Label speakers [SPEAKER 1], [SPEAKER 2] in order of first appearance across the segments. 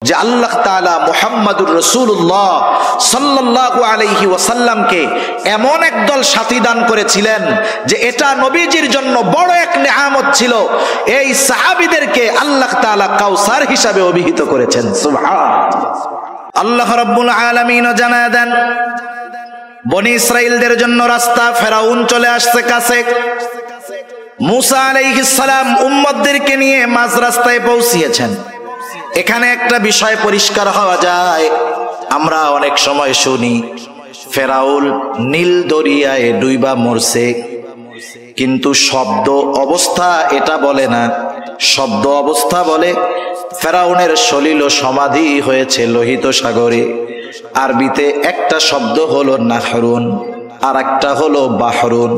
[SPEAKER 1] যে আল্লাহ তাআলা মুহাম্মাদুর রাসূলুল্লাহ সাল্লাল্লাহু আলাইহি ওয়াসাল্লামকে এমন একদল সাথী দান করেছিলেন যে এটা নবীজির জন্য বড় এক নিয়ামত ছিল। এই সাহাবীদেরকে আল্লাহ তাআলা কাউসার হিসাবে অভিহিত করেছেন। সুবহানাল্লাহ। আল্লাহ রাব্বুল আলামিন জানায় দেন, বনি ইসরাইলদের জন্য রাস্তা, ফেরাউন চলে আসছে কাছে। মুসা আলাইহিস সালাম উম্মতদেরকে নিয়ে মাঝ রাস্তায় পৌঁছিয়েছেন। এখানে একটা বিষয় পরিষ্কার হওয়া যায়, আমরা অনেক সময় শুনি ফেরাউন নীল দরিয়ায় ডুইবা মরছে, কিন্তু শব্দ অবস্থা এটা বলে না। শব্দ অবস্থা বলে ফেরাউনের সলিল সমাধি হয়েছে লোহিত সাগরে। আরবিতে একটা শব্দ হলো নাহরুন, আর একটা হলো বাহরুন।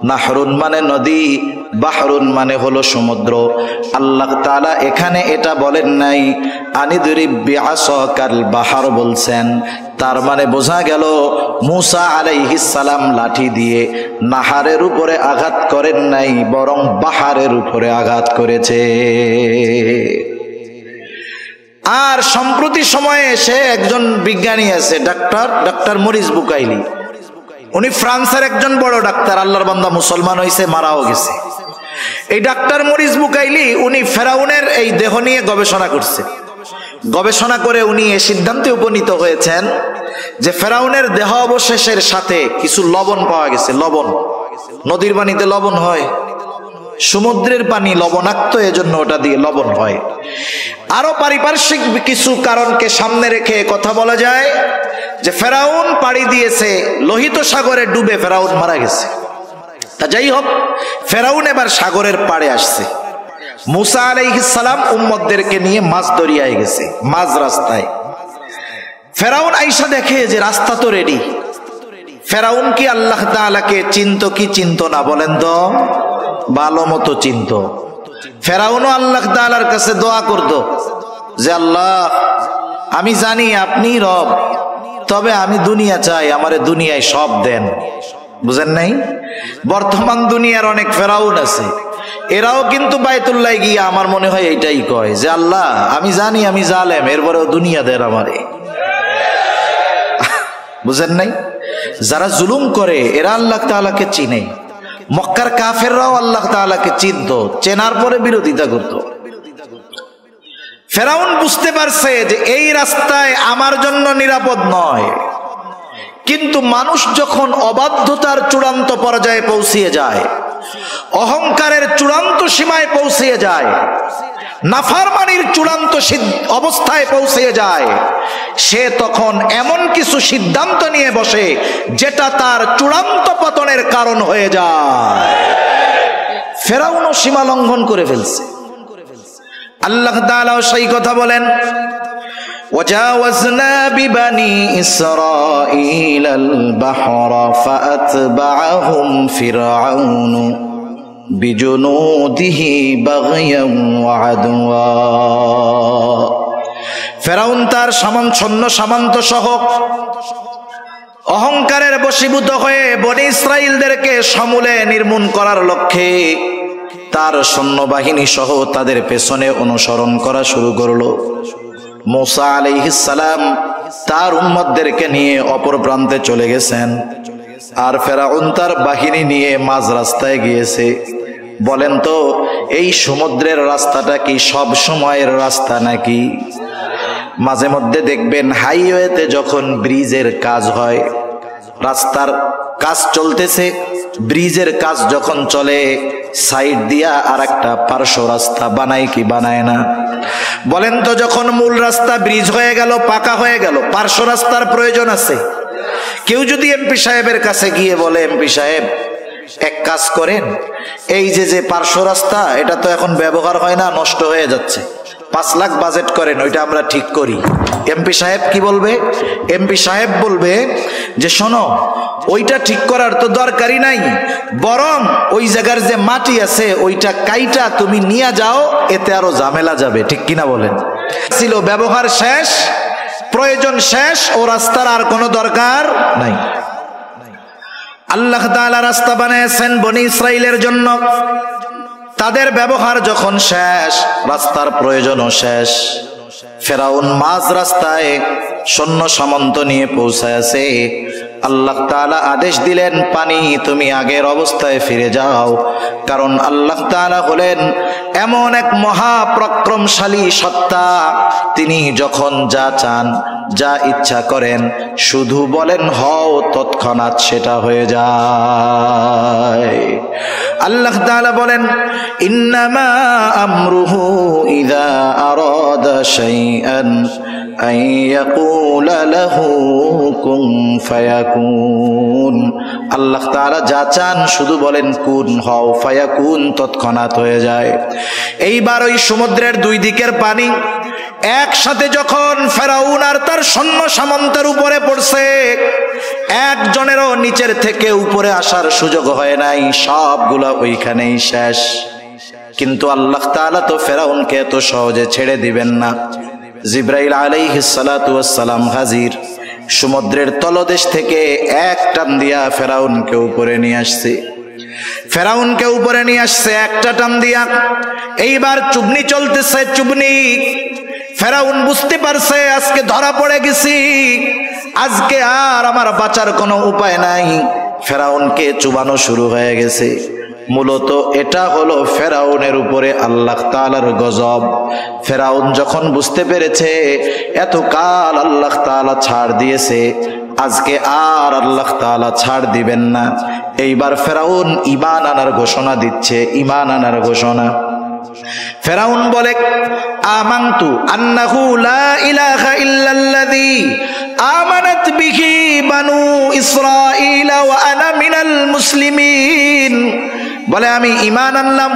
[SPEAKER 1] নাহরুন মানে নদী, বাহরুন মানে হলো সমুদ্র। আল্লাহ তাআলা এখানে এটা বলেন নাই আনিদরিব বিআসাকাল বাহর বলছেন। তার মানে বোঝা গেল মুসা আলাইহিস সালাম লাঠি দিয়ে নাহারের উপরে আঘাত করেন নাই, বরং বাহারের উপরে আঘাত করেছে। আর সম্প্রতি সময়ে সে একজন বিজ্ঞানী আছে, ডাক্তার মরিস বুকাইলি। উনি ফ্রান্সের একজন বড় ডাক্তার, আল্লাহর বান্দা মুসলমান হয়েছে, মারাও গেছে। এই ডাক্তার মরিস বুকাইলি উনি ফেরাউনের এই দেহ নিয়ে গবেষণা করছে। গবেষণা করে উনি এই সিদ্ধান্তে উপনীত হয়েছেন যে ফেরাউনের দেহ অবশেষের সাথে কিছু লবণ পাওয়া গেছে। লবণ, নদীর পানিতে লবণ হয়, সমুদ্রের পানি লবণাক্ত, এজন্য ওটা দিয়ে লবণ হয়। আরো পারিপার্শ্বিক কিছু কারণকে সামনে রেখে কথা বলা যায় যে ফেরাউন পাড়ি দিয়েছে লোহিত সাগরে, ডুবে ফেরাউন মারা গেছে। তা যাই হোক, ফেরাউন এবার সাগরের পাড়ে আসছে। মুসা আলাইহিস সালাম উম্মতদেরকে নিয়ে মাঝ দরিয়ায় গেছে, মাঝ রাস্তায়। ফেরাউন আইসা দেখে যে রাস্তা তো রেডি। ফেরাউন কি আল্লাহ তাআলাকে চিনত কি চিনত না বলেন তো? ভালো মতো চিনত। ফেরাউনও আল্লাহ তাআলার কাছে দোয়া করত যে আল্লাহ, আমি জানি আপনি রব, তবে আমি দুনিয়া চাই, আমারে দুনিয়ায় সব দেন। বুঝেন নাই? বর্তমান দুনিয়ার অনেক ফেরাউন আছে, এরাও কিন্তু বায়তুল্লাহ গিয়ে আমার মনে হয় এইটাই কয় যে আল্লাহ, আমি জানি আমি জালেম, এরপরেও দুনিয়া দেন আমারে। বুঝেন নাই? যারা জুলুম করে এরা আল্লাহ তাআলাকে চিনে। মক্কার কাফেররাও আল্লাহ তাআলাকে চিনত, চেনার পরে বিরোধিতা করত। ফেরাউন বুঝতে পারছে যে এই রাস্তায় আমার জন্য নিরাপদ নয়। কিন্তু মানুষ যখন অবাধ্যতার চূড়ান্ত পর্যায়ে পৌঁছিয়ে যায়, অহংকারের চূড়ান্ত সীমায় পৌঁছিয়ে যায়, নাফরমানির চূড়ান্ত অবস্থায় পৌঁছিয়ে যায়, সে তখন এমন কিছু সিদ্ধান্ত নিয়ে বসে যেটা তার চূড়ান্ত পতনের কারণ হয়ে যায়। ফেরাউনও সীমা লঙ্ঘন করে ফেলছে। আল্লাহ তাআলাও সেই কথা বলেন, وجاوزنا ببني إسرائيل البحر فأتبعهم فرعون بجنوده بغيا وعدوا। ফেরাউন তার সৈন্য সামন্ত সহ অহংকারের বশীভূত হয়ে বনি ইসরাইলদেরকে সমূলে নির্মূল করার লক্ষ্যে তার সৈন্যবাহিনী সহ তাদের পেছনে অনুসরণ করা শুরু করলো। মুসা আলাইহিস সালাম তার উম্মতদেরকে নিয়ে অপর প্রান্তে চলে গেছেন, আর ফেরাউন তার বাহিনী নিয়ে মাঝ রাস্তায় গিয়েছে। বলেন তো, এই সমুদ্রের রাস্তাটা কি সব সময়ের রাস্তা নাকি? মাঝে মধ্যে দেখবেন হাইওয়েতে যখন ব্রিজের কাজ হয়, রাস্তার কাজ চলতেছে, ব্রিজের কাজ যখন চলে, সাইড দিয়া আর একটা পার্শ্ব রাস্তা বানায় কি বানায় না? বলেন তো, যখন মূল রাস্তা ব্রিজ হয়ে গেল, পাকা হয়ে গেল, পার্শ্ব রাস্তার প্রয়োজন আছে? কেউ যদি এমপি সাহেবের কাছে গিয়ে বলে, এমপি সাহেব এক কাজ করেন, এই যে পার্শ্ব রাস্তা এটা তো এখন ব্যবহার হয় না, নষ্ট হয়ে যাচ্ছে, 5 লাখ বাজেট করেন, ওইটা আমরা ঠিক করি। এমপি সাহেব কি বলবে? এমপি সাহেব বলবে যে শোনো, ওইটা ঠিক করার তো দরকারই নাই, বরং ওই জায়গার যে মাটি আছে ওইটা কাইটা তুমি নিয়ে যাও, এতে আরো ঝামেলা যাবে। ঠিক কিনা বলেন? ছিল ব্যবহার শেষ, প্রয়োজন শেষ, ও রাস্তার আর কোনো দরকার নাই। আল্লাহ তাআলা রাস্তা বানিয়েছেন বনি ইসরাইলের জন্য, তাদের ব্যবহার যখন শেষ, রাস্তার প্রয়োজনও শেষ, ফেরাউন মাঝ রাস্তায় সৈন্য সামন্ত নিয়ে পৌঁছায় আছে। আল্লাহ তাআলা আদেশ দিলেন, পানি তুমি আগের অবস্থায় ফিরে যাও। কারণ আল্লাহ তাআলা হলেন এমন এক মহাপরাক্রমশালী সত্তা, তিনি যখন যা চান, যা ইচ্ছা করেন, শুধু বলেন হও, তৎক্ষণাৎ সেটা হয়ে যায়। আল্লাহ তাআলা বলেন, ইন্নামা আমরুহু ইযা আরাদা শাইআন আন ইয়াকুলা লাহু কুন ফায়াকুন। আল্লাহ তাআলা যা চান শুধু বলেন কুন হও, ফায়াকুন তৎক্ষণাৎ হয়ে যায়। এইবার ওই সমুদ্রের দুই দিকের পানি একসাথে যখন ফেরাউন আর তার সৈন্য সামন্তের উপরে পড়ছে, একজনেরও নিচের থেকে উপরে আসার সুযোগ হয় নাই, সবগুলা ওইখানেই শেষ। কিন্তু আল্লাহ তাআলা তো ফেরাউনকে এত সহজে ছেড়ে দিবেন না। জিবরাইল আলাইহিস সালাতু ওয়াস সালাম হাজির, সমুদ্রের তলদেশ থেকে এক টান দিয়া ফেরাউনকে উপরে নিয়ে আসছে। ফেরাউনকে উপরে নিয়ে আসছে একটা টান দিয়া। এইবার চুবনি চলতেছে, চুবনি। ফেরাউন বুঝতে পারছে আজকে ধরা পড়ে গেছি, আজকে আর আমার বাঁচার কোনো উপায় নাই। ফেরাউনকে চুবানো শুরু হয়ে গেছে। মূলত এটা হলো ফেরাউনের উপরে আল্লাহ তাআলার গজব। ফেরাউন যখন বুঝতে পেরেছে এতকাল আল্লাহ তাআলা ছাড় দিয়েছে, আজকে আর আল্লাহ তাআলা ছাড় দিবেন না। এইবার ফেরাউন ঈমান আনার ঘোষণা দিচ্ছে, ঈমান আনার ঘোষণা। ফেরাউন বলে, আমানতু আন্নাহু লা ইলাহা ইল্লাল্লাযী আমানাত বিহি বানু ইসরাঈল ওয়া আনা মিনাল মুসলিমিন। বলে আমি ঈমান আনলাম,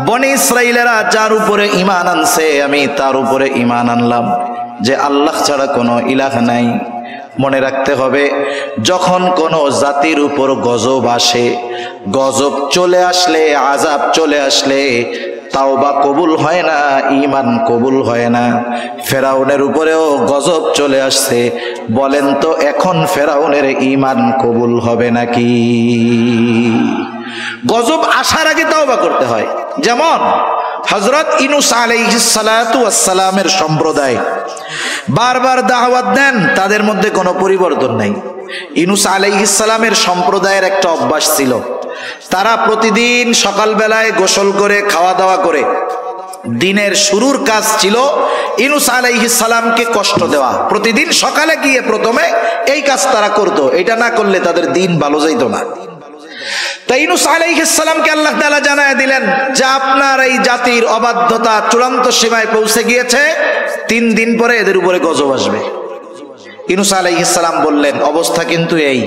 [SPEAKER 1] বনি ইসরাঈলেরা যার উপরে ঈমান আনছে আমি তার উপরে ঈমান আনলাম, যে আল্লাহ ছাড়া কোনো ইলাহ নাই। মনে রাখতে হবে, যখন কোনো জাতির উপর গজব আসে, গজব চলে আসলে, আযাব চলে আসলে তাওবা কবুল হয় না, ঈমান কবুল হয় না। ফেরাউনের উপরেও গজব চলে আসছে, বলেন তো এখন ফেরাউনের ঈমান কবুল হবে নাকি? গজব আসার আগে তাওবা করতে হয়। যেমন হযরত ইউনূস আলাইহিস সালাতু ওয়াস সালামের সম্প্রদায় বারবার দাওয়াত দেন, তাদের মধ্যে কোনো পরিবর্তন নাই। ইউনূস আলাইহিস সালামের সম্প্রদায়ের একটা অভ্যাস ছিল, তারা প্রতিদিন সকালবেলায় গোসল করে খাওয়া দাওয়া করে দিনের শুরুর কাজ ছিল ইউনূস আলাইহিস সালামকে কষ্ট দেওয়া। প্রতিদিন সকালে গিয়ে প্রথমে এই কাজ তারা করত, এটা না করলে তাদের দিন ভালো যাইত না। তাই ইউনূস আলাইহিস সালামকে আল্লাহ তাআলা জানায় দিলেন যে আপনার এই জাতির অবাধ্যতা চূড়ান্ত সীমায় পৌঁছে গিয়েছে, 3 দিন পরে এদের উপরে গজব আসবে। ইউনূস আলাইহিস সালাম বললেন, অবস্থা কিন্তু এই,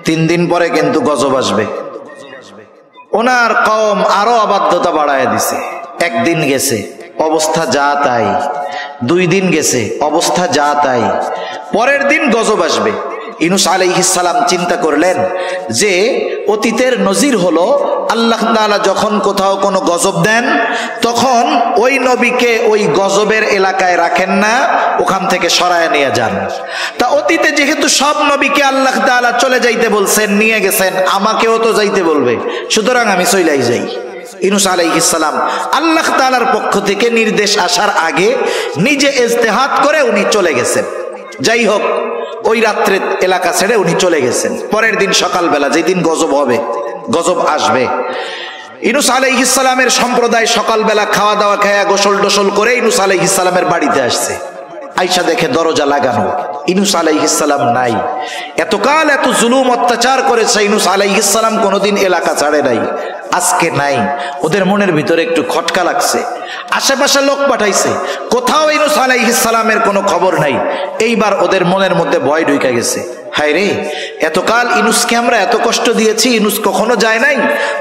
[SPEAKER 1] 3 দিন পরে কিন্তু গজব আসবে। ওনার কওম আরো অবাধ্যতা বাড়ায় দিছে। 1 দিন গেছে, অবস্থা যা তাই। 2 দিন গেছে, অবস্থা যা তাই। পরের দিন গজব আসবে। ইউনূস আলাইহিস সালাম চিন্তা করলেন যে অতীতের নজির হলো আল্লাহ তাআলা যখন কোথাও কোনো গজব দেন তখন ওই নবীকে ওই গজবের এলাকায় রাখেন না, ওখান থেকে সরায় নিয়ে যান। তা অতীতে যেহেতু সব নবীকে আল্লাহ তাআলা চলে যাইতে বলছেন, নিয়ে গেছেন, আমাকেও তো যাইতে বলবে, সুতরাং আমি চইলাই যাই। ইউনূস আলাইহিস সালাম আল্লাহ তাআলার পক্ষ থেকে নির্দেশ আসার আগে নিজে ইজতিহাদ করে উনি চলে গেছেন। যাই হোক, ওই রাত্রে এলাকা ছেড়ে উনি চলে গেছেন। পরের দিন সকালবেলা, যেদিন গজব হবে, গজব আসবে, ইউনূস আলাইহিস সালামের সম্প্রদায় সকালবেলা খাওয়া দাওয়া খায়া গোসল টোসল করে ইউনূস আলাইহিস সালামের বাড়িতে আসছে। আইসা দেখে দরজা লাগানো, ইউনূস আলাইহিস সালাম নাই। এতকাল এত জুলুম অত্যাচার করেছে ইউনূস আলাইহিস সালাম, কোনোদিন এলাকা ছাড়ে নাই, আজকে নাই। ওদের মনের ভিতরে একটু খটকা লাগছে। আশেপাশে লোক পাঠাইছে, কোথাও ইউনূস আলাইহিস সালামের কোনো খবর নাই। এইবার ওদের মনের মধ্যে ভয় ঢুকে গেছে, হায় রে, এতকাল ইউনূসকে আমরা এত কষ্ট দিয়েছি, ইউনূস কখনো যায় নাই,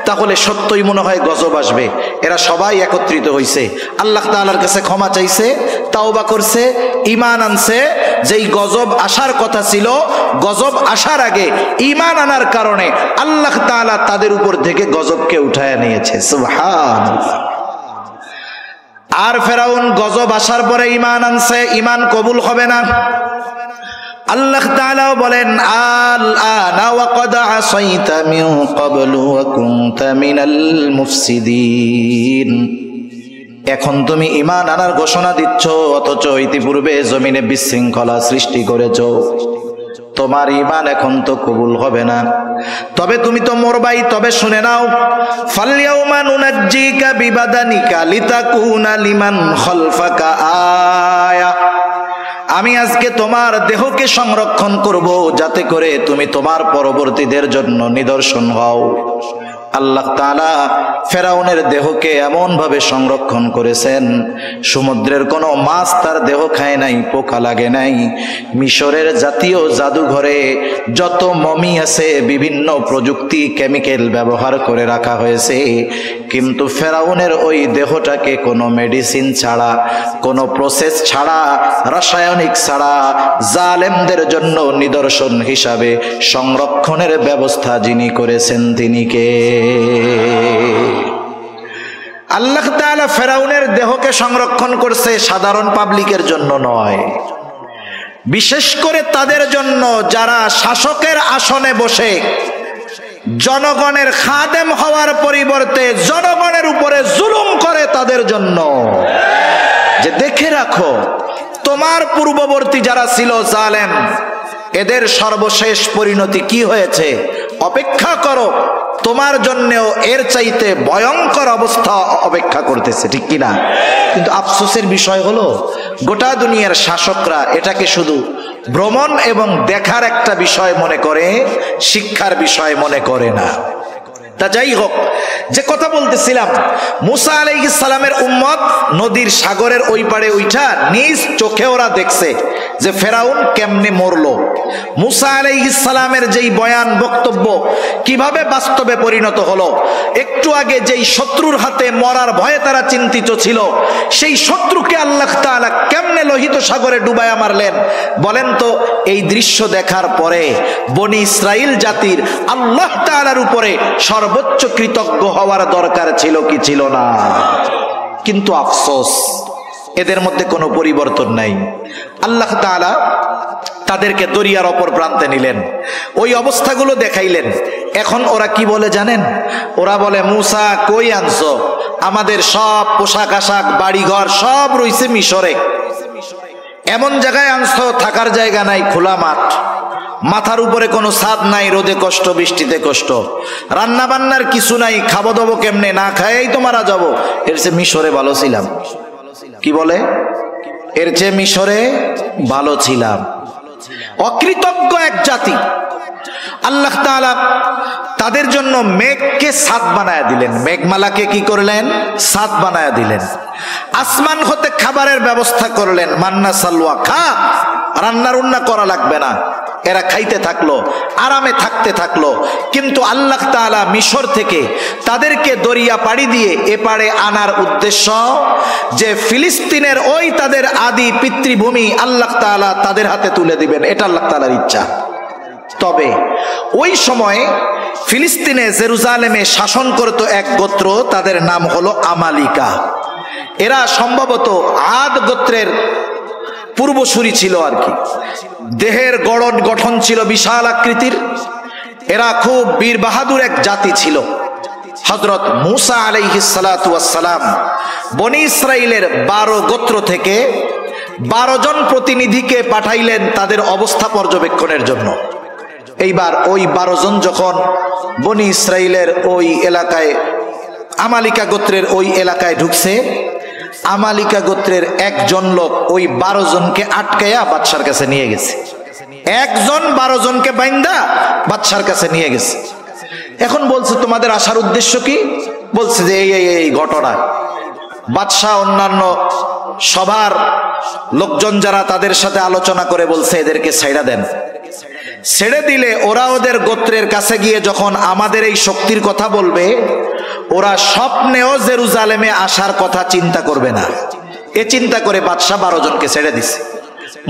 [SPEAKER 1] তাহলে সত্যই মনে হয় গজব আসবে। এরা সবাই একত্রিত হইছে, আল্লাহ তাআলার কাছে ক্ষমা চাইছে, তাওবা করছে, ঈমান আনছে। যেই গজব আসার কথা ছিল, গজব আসার আগে ঈমান আনার কারণে আল্লাহ তাআলা তাদের উপর থেকে গজবকে উঠায় নিয়েছে। সুবহানাল্লাহ। আর ফেরাউন গজব আসার পরে ঈমান আনছে, ঈমান কবুল হবে না। আল্লাহ তাআলা বলেন, আল আনা ওয়া ক্বাদ আসাইতা মিন ক্বাবলু ওয়া কুনতা মিনাল মুফসিদিন। এখন তুমি ঈমান আনার ঘোষণা দিচ্ছ, অথচ ইতিপূর্বে জমিনে বিশৃঙ্খলা সৃষ্টি করেছ। তোমার ঈমান এখন তো কবুল হবে না। তবে তুমি তো মরবাই। তবে শুনে নাও, ফালইয়াউমা নুনাজ্জিকা বিবাদানিকা লিতাকুনা লিমান খালফাকা আয়া। আমি আজকে তোমার দেহকে সংরক্ষণ করব, যাতে করে তুমি তোমার পরবর্তীদের জন্য নিদর্শন হও। আল্লাহ তাআলা ফেরাউনের দেহকে এমন ভাবে সংরক্ষণ করেছেন, সমুদ্রের কোনো মাছ তার দেহ খায় নাই, পোকা লাগে নাই। মিশরের জাতীয় জাদুঘরে যত মমি আছে বিভিন্ন প্রযুক্তি কেমিক্যাল ব্যবহার করে রাখা হয়েছে, কিন্তু ফেরাউনের ওই দেহটাকে কোনো মেডিসিন ছাড়া, কোনো প্রসেস ছাড়া, রাসায়নিক ছাড়া জালেমদের জন্য নিদর্শন হিসাবে সংরক্ষণের ব্যবস্থা যিনি করেছেন তিনি কে? আল্লাহ তাআলা ফেরাউনের দেহকে সংরক্ষণ করছে সাধারণ পাবলিকের জন্য নয়, বিশেষ করে তাদের জন্য যারা শাসকের আসনে বসে জনগণের খাদেম হওয়ার পরিবর্তে জনগণের উপরে জুলুম করে তাদের জন্য। যে দেখে রাখো, তোমার পূর্ববর্তী যারা ছিল জালেম, এদের সর্বশেষ পরিণতি কি হয়েছে, অপেক্ষা করো, তোমার জন্যও এর চাইতে ভয়ঙ্কর অবস্থা অপেক্ষা করতেছে, ঠিক কিনা? কিন্তু আফসোসের বিষয় হলো, গোটা দুনিয়ার শাসকরা এটাকে শুধু ভ্রমণ এবং দেখার একটা বিষয় মনে করে, শিক্ষার বিষয় মনে করে না। তা যাই হোক, যে কথা বলতেছিলাম, মুসা আলাইহিস সালামের উম্মত নদীর সাগরের ওই পারে উঠা নিজ চোখে ওরা দেখছে যে ফেরাউন কেমনে মরলো। মুসা আলাইহিস সালামের যেই বয়ান বক্তব্য কিভাবে বাস্তবে পরিণত হলো, একটু আগে যেই শত্রুর হাতে মরার ভয়ে তারা চিন্তিত ছিল, সেই শত্রুকে আল্লাহ তাআলা কেমনে লোহিত সাগরে ডুবায়া মারলেন বলেন তো? এই দৃশ্য দেখার পরে বনি ইসরাইল জাতির আল্লাহ তাআলার উপরে সর্বোচ্চ কৃতজ্ঞ হওয়ার দরকার ছিল কি ছিল না? কিন্তু আফসোস, এদের মধ্যে কোনো পরিবর্তন নাই। আল্লাহ তাআলা তাদেরকে দরিয়ার অপর প্রান্তে নিলেন, ওই অবস্থাগুলো দেখাইলেন। এখন ওরা কি বলে জানেন? ওরা বলে, মুসা কই আনছো? আমাদের সব পোশাক আশাক বাড়িঘর সব রইছে মিশরে, এমন জায়গায় আনছো থাকার জায়গা নাই, খোলা মাঠ, মাথার উপরে কোনো ছাদ নাই, রোদে কষ্ট বৃষ্টিতে কষ্ট, রান্না বান্নার কিছু নাই, খাবো দাবো কেমনে, না খাইয়াই তো মারা যাবো। এর চেয়ে মিশরে ভালো ছিলাম। কি বলে? এর চেয়ে মিশরে ভালো ছিলাম। অকৃতজ্ঞ এক জাতি। আল্লাহ তাআলা তাদের জন্য মেঘকে ছাদ বানায়া দিলেন, মেঘমালাকে কি করলেন? ছাদ বানায়া দিলেন। আসমান হতে খাবারের ব্যবস্থা করলেন, মান্না সালওয়া, খা, রান্না রুন্না করা লাগবে না। এরা খাইতে থাকলো, আরামে থাকতে থাকলো। কিন্তু আল্লাহ তাআলা মিশর থেকে তাদেরকে দরিয়া পাড়ি দিয়ে এপারে আনার উদ্দেশ্য যে ফিলিস্তিনের ওই তাদের আদি পিতৃভূমি আল্লাহ তাআলা তাদের হাতে তুলে দিবেন, এটা আল্লাহ তাআলার ইচ্ছা। তবে ওই সময় ফিলিস্তিনে জেরুজালেমে শাসন করত এক গোত্র, তাদের নাম হলো আমালিকা। এরা সম্ভবত আদ গোত্রের পূর্বসূরি ছিল আর কি। দেহের গঠন ছিল বিশাল আকৃতির। এরা খুব বীর বাহাদুর এক জাতি ছিল। হযরত মুসা আলাইহিস সালাতু ওয়াস সালাম বনি ইসরাইলের 12 গোত্র থেকে 12 জন প্রতিনিধিকে পাঠাইলেন তাদের অবস্থা পর্যবেক্ষণের জন্য। এইবার ওই 12 জন যখন বনি ইসরাইলের ওই এলাকায়, আমালিকা গোত্রের ওই এলাকায় ঢুকছে, আমালিকা গোত্রের একজন লোক ওই 12 জনকে আটকায়া বাদশার কাছে নিয়ে গেছে। একজন 12 জনকে বাইন্দা বাদশার কাছে নিয়ে গেছে। এখন বলছে, তোমাদের আসার উদ্দেশ্য কি? বলছে যে এই ঘটনা। বাদশাহ অন্যান্য সবার লোকজন যারা, তাদের সাথে আলোচনা করে বলছে এদেরকে ছাইড়া দেন। ছেড়ে দিলে ওরা ওদের গোত্রের কাছে গিয়ে যখন আমাদের এই শক্তির কথা বলবে, ওরা স্বপ্নেও জেরুজালেমে আসার কথা চিন্তা করবে না। এ চিন্তা করে বাদশাহ 12 জনকে ছেড়ে দিছে।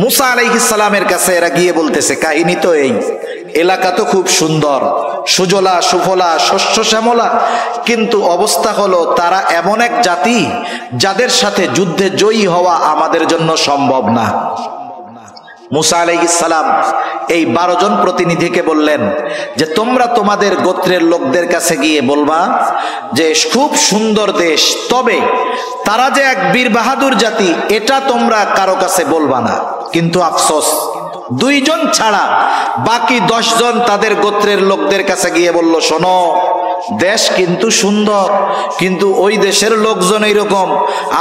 [SPEAKER 1] মুসা আলাইহিস সালামের কাছে এরা গিয়ে বলতেছে, কাহিনী তো এই, এলাকা তো খুব সুন্দর, সুজলা সুফলা, শস্য শ্যামলা, কিন্তু অবস্থা হলো তারা এমন এক জাতি যাদের সাথে যুদ্ধে জয়ী হওয়া আমাদের জন্য সম্ভব না। মুসা আলাইহিস সালাম এই 12 জন প্রতিনিধিকে বললেন যে তোমরা তোমাদের গোত্রের লোকদের কাছে গিয়ে বলবা যে খুব সুন্দর দেশ, তবে তারা যে এক বীর বাহাদুর জাতি এটা তোমরা কারো কাছে বলবা না। কিন্তু আফসোস 2 জন ছাড়া বাকি 10 জন তাদের গোত্রের লোকদের কাছে গিয়ে বলল, শোনো, দেশ কিন্তু সুন্দর, কিন্তু ওই দেশের লোকজন এইরকম,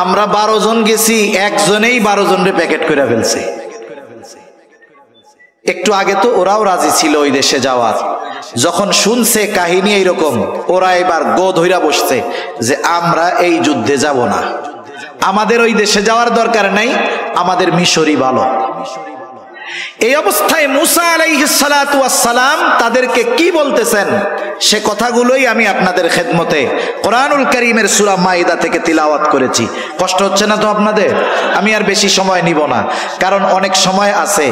[SPEAKER 1] আমরা 12 জন গেছি, একজনেই 12 জনের প্যাকেট করে ফেলছে। একটু আগে তো ওরাও রাজি ছিল ওই দেশে যাওয়ার, যখন শুনছে কাহিনী এইরকম, ওরা এবার গো ধইরা বসছে যে আমরা এই যুদ্ধে যাব না, আমাদের ওই দেশে যাওয়ার দরকার নাই, আমাদের মিশরই ভালো। এই অবস্থায় মুসা আলাইহিস সালাতু ওয়াস সালাম তাদেরকে কি বলতেছেন সে কথাগুলোই আমি আপনাদের খেদমতে কোরআনুল কারীমের সূরা মাইদা থেকে তিলাওয়াত করেছি। কষ্ট হচ্ছে না তো আপনাদের? আমি আর বেশি সময় নিব না, কারণ অনেক সময় আছে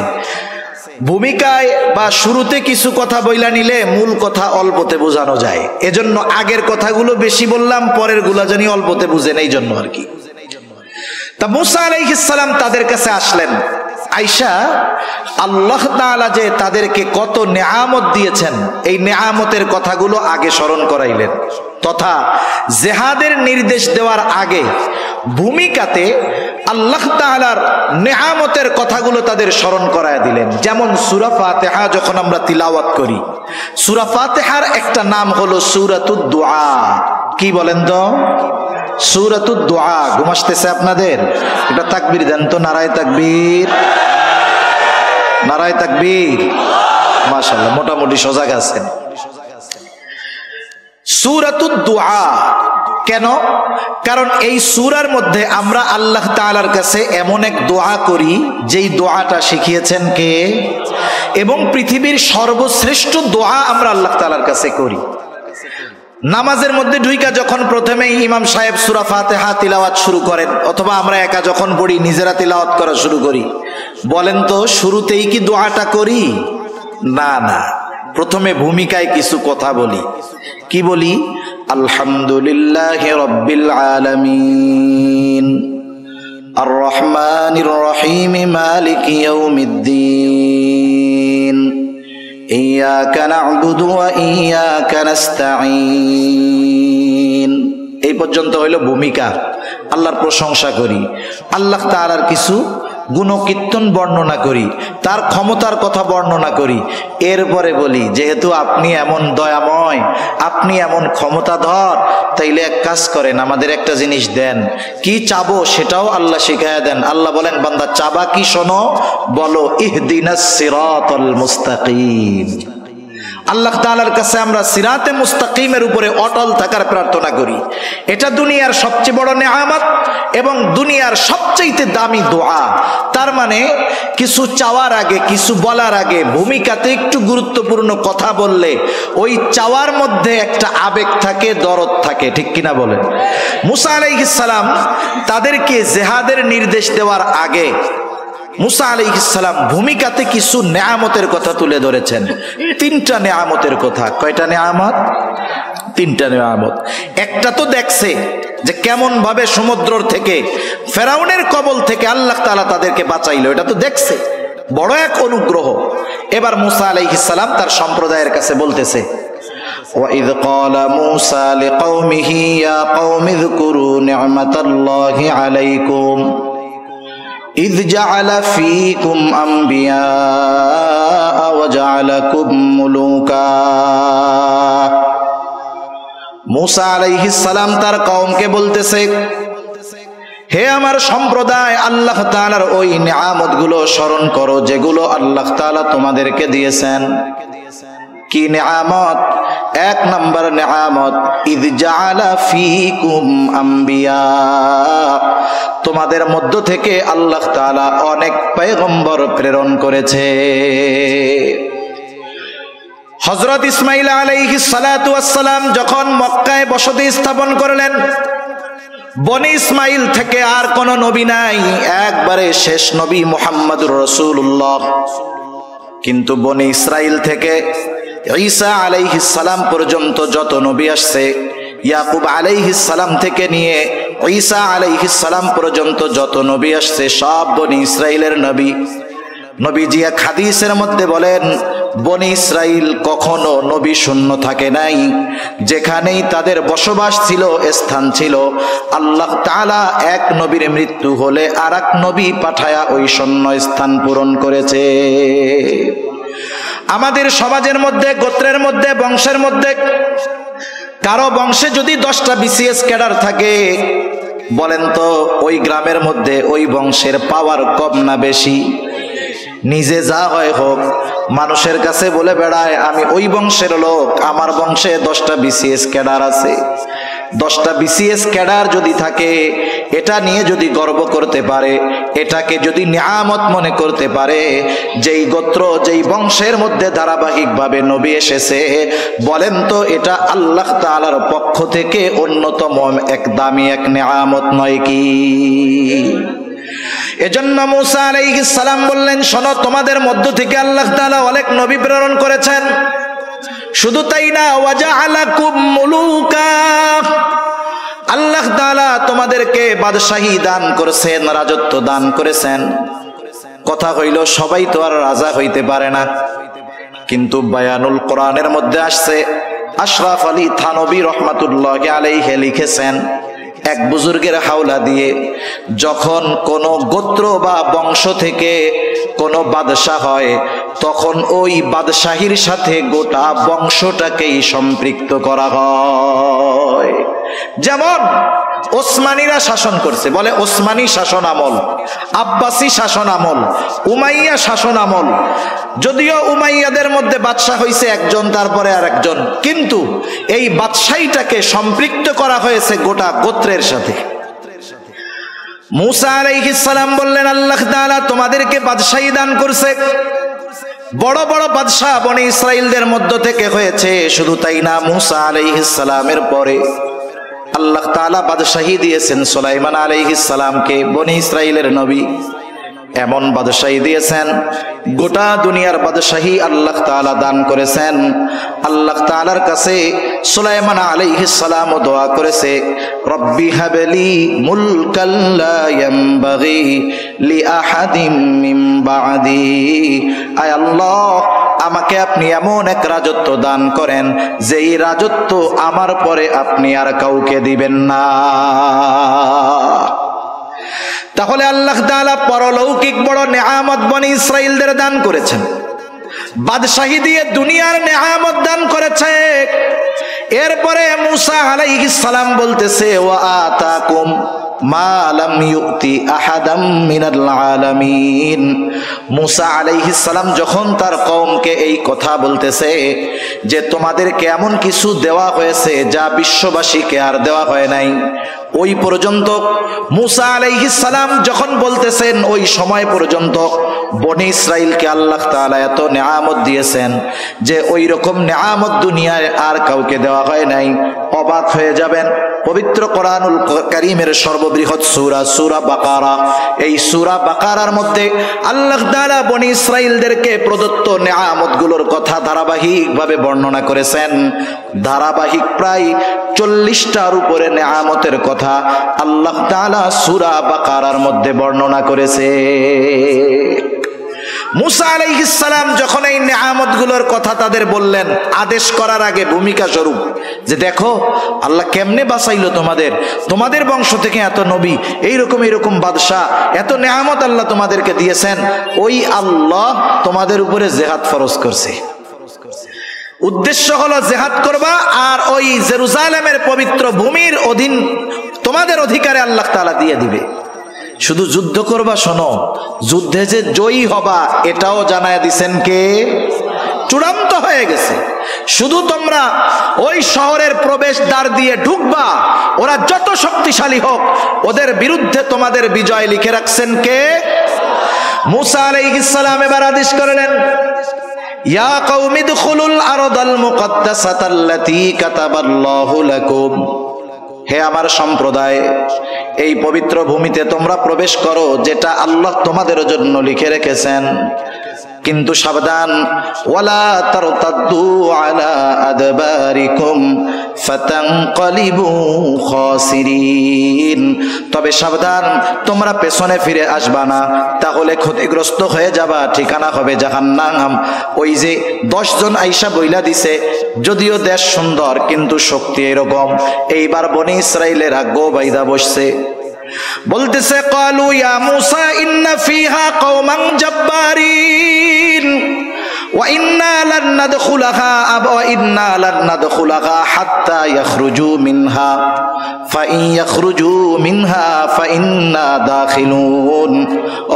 [SPEAKER 1] ভূমিকায় বা শুরুতে কিছু কথা বইলা নিলে মূল কথা অল্পতে বোঝানো যায়, এজন্য আগের কথাগুলো বেশি বললাম, পরের গুলা জানি অল্পতে বুঝেন, এই জন্য আর কি। তা মুসা আলাইহিস সালাম তাদের কাছে আসলেন। আয়েশা আল্লাহ তাআলা যে তাদেরকে কত নেয়ামত দিয়েছেন এই নেয়ামতের কথাগুলো আগে স্মরণ করাইলেন, তথা জিহাদের নির্দেশ দেওয়ার আগে ভূমিকাতে আল্লাহ তাআলার নেয়ামতের কথাগুলো তাদের স্মরণ করায় দিলেন। যেমন সূরা ফাতিহা যখন আমরা তিলাওয়াত করি, সূরা ফাতিহার একটা নাম হলো সূরাতুদ দুআ। কি বলেন তো? সূরাতুদ দুআ। ঘুম আসতেছে আপনাদের? এটা তাকবীর দেন তো, নারায়ে তাকবীর, নারায়ে তাকবীর। মাশাআল্লাহ, মোটামুটি সজাগ আছেন। সূরাতুদ দুআ কেন? কারণ এই সূরার মধ্যে আমরা আল্লাহ তাআলার কাছে এমন এক দোয়া করি যেই দোয়াটা শিখিয়েছেন কে, এবং পৃথিবীর সর্বশ্রেষ্ঠ দোয়া আমরা আল্লাহ তাআলার কাছে করি। নামাজের মধ্যে ঢুইকা যখন প্রথমেই ইমাম সাহেব সূরা ফাতিহা তিলাওয়াত শুরু করেন, অথবা আমরা একা যখন পড়ি নিজেরা তিলাওয়াত করা শুরু করি, বলেন তো শুরুতেই কি দোয়াটা করি? না না, প্রথমে ভূমিকায় কিছু কথা বলি। কি বলি? আলহামদুলিল্লাহি রাব্বিল আলামিন, আর রহমানির রহিম, মালিকি ইয়াউমিদ্দিন, ইয়াকা না'বুদু ওয়া ইয়াকা নাস্তাঈন। এই পর্যন্ত হইল ভূমিকা। আল্লাহর প্রশংসা করি, আল্লাহ তাআলার কিছু গুণকীর্তন বর্ণনা করি, তার ক্ষমতার কথা বর্ণনা করি। এরপরে বলি যেহেতু আপনি এমন দয়াময়, আপনি এমন ক্ষমতাধর, তাইলে এক কাজ করেন, আমাদের একটা জিনিস দেন। কি চাবো সেটাও আল্লাহ শিখায়া দেন। আল্লাহ বলেন, বান্দা চাবা কি শোনো, বলো ইহদিনাস সিরাতাল মুস্তাকিম। আল্লাহ তাআলার কাছে আমরা সিরাতে মুস্তাকিমের উপরে অটল থাকার প্রার্থনা করি। এটা দুনিয়ার সবচেয়ে বড় নেয়ামত এবং দুনিয়ার সবচেয়ে দামি দোয়া। তার মানে কিছু চাওয়ার আগে, কিছু বলার আগে ভূমিকাতে একটু গুরুত্বপূর্ণ কথা বললে ওই চাওয়ার মধ্যে একটা আবেগ থাকে, দরদ থাকে, ঠিক কিনা বলেন? মুসা আলাইহিস সালাম তাদেরকে জিহাদের নির্দেশ দেওয়ার আগে মুসা আলাইহিস সালাম ভূমিকাতে কিছু নেয়ামতের কথা তুলে ধরেছেন। 3টা নেয়ামতের কথা। কয়টা নেয়ামত? 3টা নেয়ামত। একটা তো দেখছে যে কেমন ভাবে সমুদ্র থেকে, ফেরাউনের কবল থেকে আল্লাহ তাআলা তাদেরকে বাঁচাইলো, এটা তো দেখছে, বড় এক অনুগ্রহ। এবার মুসা আলাইহিস সালাম তার সম্প্রদায়ের কাছে বলতেছে, وَإِذْ قَالَ مُوسَى لِقَوْمِهِ يَا قَوْمِ اذْكُرُوا نِعْمَةَ اللَّهِ عَلَيْكُمْ إذ جعل فيكم أنبياء وجعلكم ملوكا। মুসা আলাইহিস সালাম তার কওমকে বলতেছে, হে আমার সম্প্রদায়, আল্লাহ তাআলার ওই নিয়ামতগুলো স্মরণ করো যেগুলো আল্লাহ তাআলা তোমাদেরকে দিয়েছেন। কি নিয়ামত? 1 নম্বর নিয়ামত, ইদ জাআলা ফীকুম আম্বিয়া, তোমাদের মধ্য থেকে আল্লাহ তাআলা অনেক পয়গম্বর প্রেরণ করেছে। হযরত ইসমাঈল আলাইহিস সালাতু ওয়াস সালাম যখন মক্কায় বসতি স্থাপন করলেন, বনি ইসমাঈল থেকে আর কোন নবী নাই, একবারে শেষ নবী মুহাম্মদুর রাসূলুল্লাহ। কিন্তু বনি ইসরাইল থেকে ঈসা আলাইহিস সালাম পর্যন্ত যত নবী আসছে, ইয়াকুব আলাইহিস সালাম থেকে নিয়ে ঈসা আলাইহিস সালাম পর্যন্ত যত নবী আসছে, সব বনি ইসরাইলের নবী। নবীজি এক হাদিসের মধ্যে বলেন, বনি ইসরাইল কখনো নবী শূন্য থাকে নাই। যেখানেই তাদের বসবাস ছিল, স্থান ছিল, আল্লাহ তাআলা এক নবীর মৃত্যু হলে আরেক নবী পাঠায়া ওই শূন্য স্থান পূরণ করেছে। আমাদের সমাজের মধ্যে, গোত্রের মধ্যে, বংশের মধ্যে কারো বংশে যদি 10টা বিসিএস ক্যাডার থাকে, বলেন তো ওই গ্রামের মধ্যে ওই বংশের পাওয়ার কম না বেশি? নিজে যা হয় হোক, মানুষের কাছে বলে বেড়ায় আমি ওই বংশের লোক, আমার বংশে 10টা বিসিএস ক্যাডার আছে। 10টা বিসিএস ক্যাডার যদি থাকে, এটা নিয়ে যদি গর্ব করতে পারে, এটাকে যদি নিয়ামত মনে করতে পারে, যেই গোত্র যেই বংশের মধ্যে ধারাবাহিকভাবে নবী এসেছে, বলেন তো এটা আল্লাহ তাআলার পক্ষ থেকে অন্যতম এক দামি এক নিয়ামত নয় কি? এজন্য মুসা আলাইহিস সালাম বললেন, শোনো, তোমাদের মধ্য থেকে আল্লাহ তাআলা অনেক নবী প্রেরণ করেছেন। শুধু তাই না, ওয়াজআলাকুম মুলুকা, আল্লাহ তাআলা তোমাদেরকে বাদশাহী দান করেছেন, রাজত্ব দান করেছেন। কথা হইল সবাই তো আর রাজা হইতে পারে না, কিন্তু বায়ানুল কোরআনের মধ্যে আসছে, আশরাফ আলী থানবী রহমাতুল্লাহি আলাইহি লিখেছেন, এক বুজুর্গের হাওলা দিয়ে যখন কোন গোত্র বা বংশ থেকে কোন বাদশাহ হয়, তখন ওই বাদশাহীর সাথে গোটা বংশটাকেই সম্পৃক্ত করা হয়। যেমন ওসমানীরা শাসন করছে, বলে ওসমানী শাসন আমল, আব্বাসী শাসন আমল, উমাইয়া শাসন আমল। যদিও উমাইয়াদের মধ্যে বাদশাহ হয়েছে একজন, তারপরে আর একজন, কিন্তু এই বাদশাহীটাকে সম্পৃক্ত করা হয়েছে গোটা গোত্রের সাথে। মুসা আলাইহিস সালাম বললেন, আল্লাহ তাআলা তোমাদেরকে বাদশাহী দান করছে। বড় বড় বাদশাহ বনি ইসরাইলদের মধ্য থেকে হয়েছে। শুধু তাই না, মুসা আলাইহিস সালামের পরে আল্লাহ তাআলা বাদশাহী দিয়েছেন সুলাইমান আলাইহিস সালামকে, বনি ইসরাইলের নবী। এমন বাদশাহী দিয়েছেন, গোটা দুনিয়ার বাদশাহী আল্লাহ তাআলা দান করেছেন। আল্লাহ তাআলার কাছে সুলাইমান আলাইহিস সালাম দোয়া করেছে, রব্বি হাবলি মুলকান লা ইয়ামবাগি লিআহাদিম মিন বাদি, আয় আল্লাহ আমাকে আপনি এমন এক রাজত্ব দান করেন যেই রাজত্ব আমার পরে আপনি আর কাউকে দিবেন না। তাহলে আল্লাহ তাআলা পরলৌকিক বড় নেয়ামত বনি ইসরাইলদের দান করেছেন, বাদশাহী দিয়ে দুনিয়ার নেয়ামত দান করেছে। এরপরে মুসা আলাইহিস সালাম বলতেছে, ওয়া আতাকুম মা লাম ইউতি আহাদাম মিনাল আলামিন। মুসা আলাইহিস সালাম যখন তার কওমকে এই কথা বলতেছে যে তোমাদেরকে এমন কিছু দেওয়া হয়েছে যা বিশ্ববাসীকে আর দেওয়া হয় নাই, ওই পর্যন্ত মুসা আলাইহিস সালাম যখন বলতেছেন, ওই সময় পর্যন্ত বনি ইসরাইলকে আল্লাহ তাআলা এত নিয়ামত দিয়েছেন যে ওই রকম নিয়ামত দুনিয়ায় আর কাউকে দেওয়া হয় নাই। অবাক হয়ে যাবেন, পবিত্র কোরআনুল কারীমের সর্ববৃহৎ সূরা, সূরা বাকারা, এই সূরা বাকারার মধ্যে আল্লাহ তাআলা বনি ইসরাইলদেরকে প্রদত্ত নিয়ামতগুলোর কথা ধারাবাহিকভাবে বর্ণনা করেছেন। ধারাবাহিক প্রায় 40টার উপরে নিয়ামতের কথা আল্লাহ তাআলা সূরা বাকারার মধ্যে বর্ণনা করেছে। মুসা আলাইহিস সালাম যখন এই নিয়ামতগুলোর কথা তাদের বললেন, আদেশ করার আগে ভূমিকা স্বরূপ, যে দেখো আল্লাহ কেমনে বাঁচাইলো তোমাদের, তোমাদের বংশ থেকে এত নবী, এইরকম বাদশাহ, এত নিয়ামত আল্লাহ তোমাদেরকে দিয়েছেন, ওই আল্লাহ তোমাদের উপরে জিহাদ ফরজ করছে। উদ্দেশ্য হলো জিহাদ করবা, আর ওই জেরুজালেমের পবিত্র ভূমির অধীন তোমাদের অধিকারে আল্লাহ তাআলা দিয়ে দিবে। শুধু যুদ্ধ করবা, শোনো, যুদ্ধে যে জয়ী হবা এটাও জানায় দিছেন কে? চূড়ান্ত হয়ে গেছে। শুধু তোমরা ওই শহরের প্রবেশ দ্বার দিয়ে ঢুকবা, ওরা যত শক্তিশালী হোক ওদের বিরুদ্ধে তোমাদের বিজয় লিখে রাখছেন কে? মুসা আলাইহিস সালাম এবার আদেশ করলেন, ইয়া কওমি দুখুলুল আরদাল মুকদ্দাসাতাল্লাতী কাতাবাল্লাহু লাকুম, হে আমার সম্প্রদায়, এই পবিত্র ভূমিতে তোমরা প্রবেশ করো যেটা আল্লাহ তোমাদের জন্য লিখে রেখেছেন। কিন্তু সাবধান, ওয়ালা তারতাদ্দু আলা আদবারিকুম ফাতানকালিবু খাসিরিন। তবে সাবধান, তোমরা পেছনে ফিরে আসবা না, তাহলে ক্ষতিগ্রস্ত হয়ে যাবা, ঠিকানা হবে জাহান্নাম। ওই যে 10 জন আইসা বইলা দিছে, যদিও দেশ সুন্দর কিন্তু শক্তি এরকম। এইবার বনি ইসরাইলেরা গো বাইদা বসছে, বলতেছে ক্বালু ইয়া মূসা ইন্না ফিহা কওমান জাব্বারিন ওয়া ইন্না লান নাদখুলাহা হাত্তা ইয়াখরুজু মিনহা ফাইন ইয়াখরুজু মিনহা ফাইন্না দাখিলুন।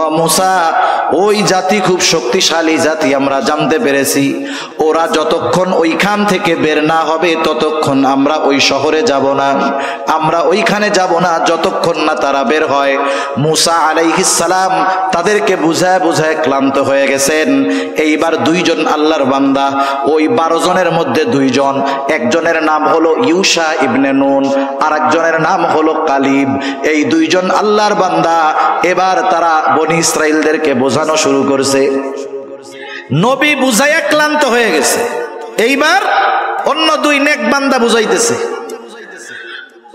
[SPEAKER 1] ও মূসা, ওই জাতি খুব শক্তিশালী জাতি, আমরা জানতে পেরেছি। ওরা যতক্ষণ ওইখান থেকে বের না হবে ততক্ষণ আমরা ওই শহরে যাব না, আমরা ওইখানে যাব না যতক্ষণ না তারা বের হয়। মূসা আলাইহিস সালাম তাদেরকে বুঝায় বুঝায় ক্লান্ত হয়ে গেছেন। এইবার 2 জন আল্লাহর বান্দা, ওই 12 জনের মধ্যে 2 জন, একজনের নাম হলো ইউশা ইবনে নুন, আর একজনের নাম হলো কালিব। এই 2 জন আল্লাহর বান্দা এবার তারা বনি ইসরাইলদেরকে বোঝানো শুরু করছে। নবী বুঝাইয়া ক্লান্ত হয়ে গেছে, এইবার অন্য 2 নেক বান্দা বুঝাইতেছে।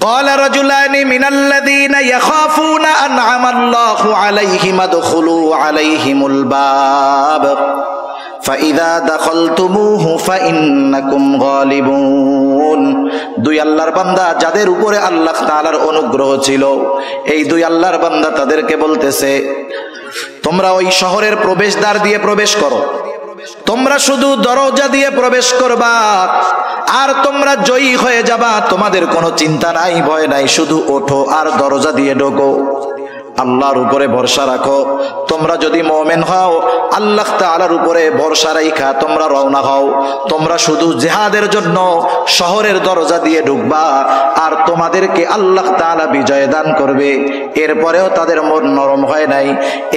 [SPEAKER 1] قال رجلان من الذين يخافون أنعم الله عليهم ادخلوا عليهم الباب فإذا دخلتموه فإنكم غالبون। 2 আল্লাহর বান্দা যাদের উপরে আল্লাহ তাআলার অনুগ্রহ ছিল, এই 2 আল্লাহর বান্দা তাদেরকে বলতেছে, তোমরা ওই শহরের প্রবেশদ্বার দিয়ে প্রবেশ করো, তোমরা শুধু দরজা দিয়ে প্রবেশ করবা, আর তোমরা জয়ী হয়ে যাবা, তোমাদের কোনো চিন্তা নাই, ভয় নাই, শুধু ওঠো আর দরজা দিয়ে ঢোকো, আল্লাহর উপরে ভরসা রাখো। তোমরা যদি মুমিন হও, আল্লাহ তাআলার উপরে ভরসা রাখা তোমরা রওনা হও, তোমরা শুধু জিহাদের জন্য শহরের দরজা দিয়ে ঢুকবা, আর তোমাদেরকে আল্লাহ তাআলা বিজয় দান করবে। এরপরেও তাদের মন নরম হয় নাই।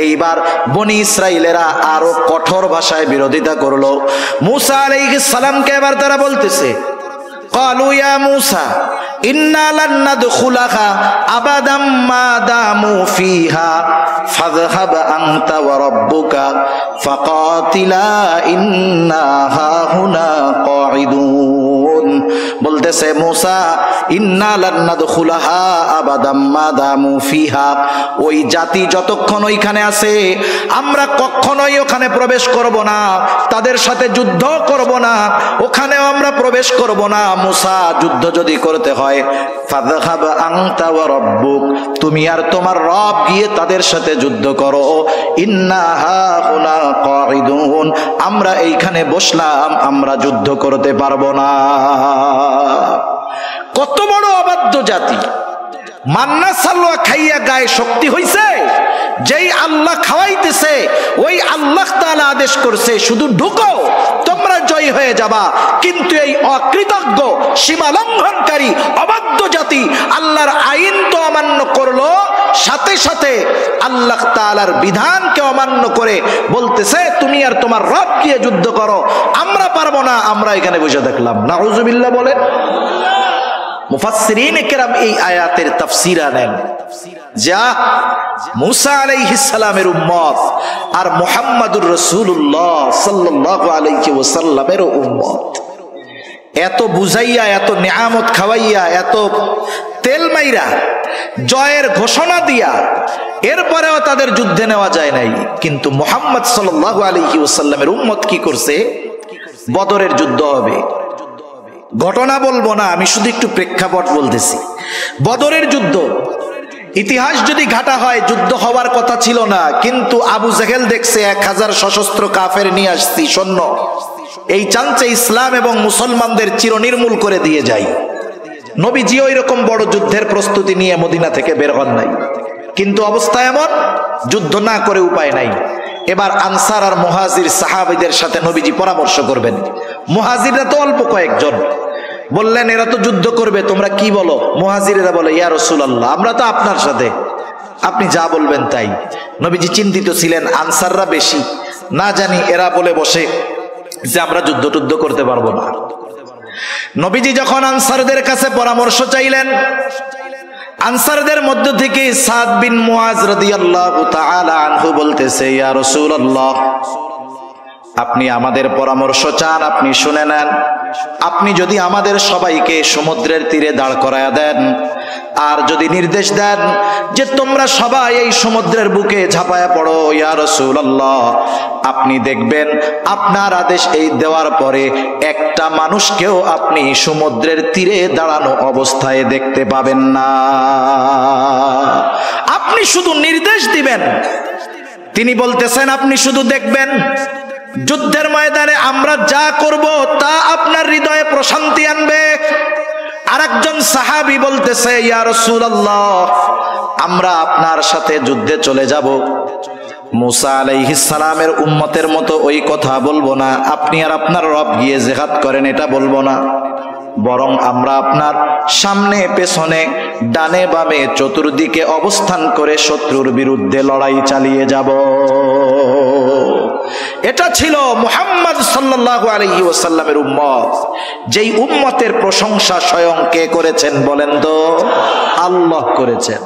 [SPEAKER 1] এইবার বনি ইসরাইলেরা আরো কঠোর ভাষায় বিরোধিতা করলো। মূসা আলাইহিস সালামকে এবার তারা বলতেছে, ক্বালু ইয়া মূসা ইন্না লান নাদখুলাহা আবাদাম মা দামু ফিহা ফাযহাব আনতা ওয়া রাব্বুকা ফাকাতিলা ইন্না হাহুনা কাঈদুন। বলতেছে মূসা, ইন্না লান নাদখুলাহা আবাদাম মা দামু ফিহা, ওই জাতি যতক্ষণ ওইখানে আছে আমরা কখনোই ওখানে প্রবেশ করব না, তাদের সাথে যুদ্ধ করব না, ওখানেও আমরা প্রবেশ করব না। মূসা, যুদ্ধ যদি করতে হয় ফাযহাব আনতা ওয়া রাব্বুক, তুমি আর তোমার রব গিয়ে তাদের সাথে যুদ্ধ করো। ইন্না হাহুনা কাঈদুন, আমরা এইখানে বসলাম, আমরা যুদ্ধ করতে পারবো না। কত বড় অবাধ্য জাতি! মান্না সালোয়া খাইয়া গায়ে শক্তি হইছে। যেই আল্লাহ খাওয়াইতেছে ওই আল্লাহ তাআলা আদেশ করছে শুধু ঢুকো, তোমরা জয় হয়ে যাবা। কিন্তু এই অকৃতজ্ঞ, সীমা লঙ্ঘনকারী, অবাধ্য জাতি আল্লাহর আইন তো অমান্য করলো, সাথে সাথে আল্লাহ তাআলার বিধানকে অমান্য করে বলতেছে তুমি আর তোমার রব গিয়ে যুদ্ধ করো, আমরা পারবো না, আমরা এখানে বসে দেখলাম। নাউজুবিল্লাহ বলেন। মুফাসসিরিনে কেরাম এই আয়াতের তাফসীর আনেন, যা মূসা আলাইহিস সালামের উম্মত আর মুহাম্মাদুর রাসূলুল্লাহ সাল্লাল্লাহু আলাইহি ওয়াসাল্লামের উম্মত এত বুঝাইয়া, এত নিয়ামত খাওয়াইয়া, এত তেল মাইরা, জয়ের ঘোষণা দিয়া, এরপরেও তাদের যুদ্ধে নেওয়া যায় নাই। কিন্তু মুহাম্মদ সাল্লাল্লাহু আলাইহি ওয়াসাল্লামের উম্মত কি করছে? বদরের যুদ্ধ হবে। ঘটনা বলবো না, আমি শুধু একটু প্রেক্ষাপট বলতেছি। বদরের যুদ্ধ ইতিহাস যদি ঘাটা হয়, যুদ্ধ হওয়ার কথা ছিল না, কিন্তু আবু জেহেল দেখছে 1000 সশস্ত্র কাফের নিয়ে আসছি সৈন্য, এই চান্সে ইসলাম এবং মুসলমানদের চিরনির্মূল করে দিয়ে যায়। নবীজি ওই রকম বড় যুদ্ধের প্রস্তুতি নিয়ে মদিনা থেকে বের হন নাই, কিন্তু অবস্থা এমন, যুদ্ধ না করে উপায় নাই। এবার আনসার আর মুহাজির সাহাবীদের সাথে নবীজি পরামর্শ করবেন। মুহাজিররা তো অল্প কয়েকজন, বললেন এরা তো যুদ্ধ করবে, তোমরা কি বলো? মুহাজিরেরা বলে, ইয়া রাসূলুল্লাহ, আমরা তো আপনার সাথে, আপনি যা বলবেন তাই। নবীজি চিন্তিত ছিলেন, আনসাররা বেশি, না জানি এরা বলে বসে যে আমরা যুদ্ধ টুদ্ধ করতে পারবো না। নবীজি যখন আনসারদের কাছে পরামর্শ চাইলেন, আনসারদের মধ্য থেকে সাদ বিন মুআজ রাদিয়াল্লাহু তাআলা আনহু বলতেছে, ইয়া রাসূলুল্লাহ, আপনি আমাদের পরামর্শ চান, আপনি শুনে নেন। আপনি যদি আমাদের সবাইকে সমুদ্রের তীরে দাঁড় করায়া দেন, আর যদি নির্দেশ দেন যে তোমরা সবাই এই সমুদ্রের বুকে ঝাঁপায়া পড়ো ইয়া রাসূলুল্লাহ, আপনি দেখবেন আপনার আদেশ এই দেওয়ার পরে একটা মানুষকেও আপনি সমুদ্রের তীরে দাঁড়ানো অবস্থায় দেখতে পাবেন না। আপনি শুধু নির্দেশ দিবেন, তিনি বলতেছেন আপনি শুধু দেখবেন। যুদ্ধের ময়দানে আমরা যা করব তা আপনার হৃদয়ে প্রশান্তি আনবে। আরেকজন সাহাবী বলতেছে ইয়া রাসূলুল্লাহ, আমরা আপনার সাথে যুদ্ধে চলে যাব। মুসা আলাইহিস সালামের উম্মতের মতো ওই কথা বলবো না, আপনি আর আপনার রব গিয়ে জিহাদ করেন এটা বলবো না, বরং আমরা আপনার সামনে পেছনে ডানে বামে চতুর্দিকে অবস্থান করে শত্রুর বিরুদ্ধে লড়াই চালিয়ে যাব। এটা ছিল মুহাম্মদ সাল্লাল্লাহু আলাইহি ওয়াসাল্লামের উম্মত। যেই উম্মতের প্রশংসা স্বয়ং কে করেছেন বলেন তো? আল্লাহ করেছেন।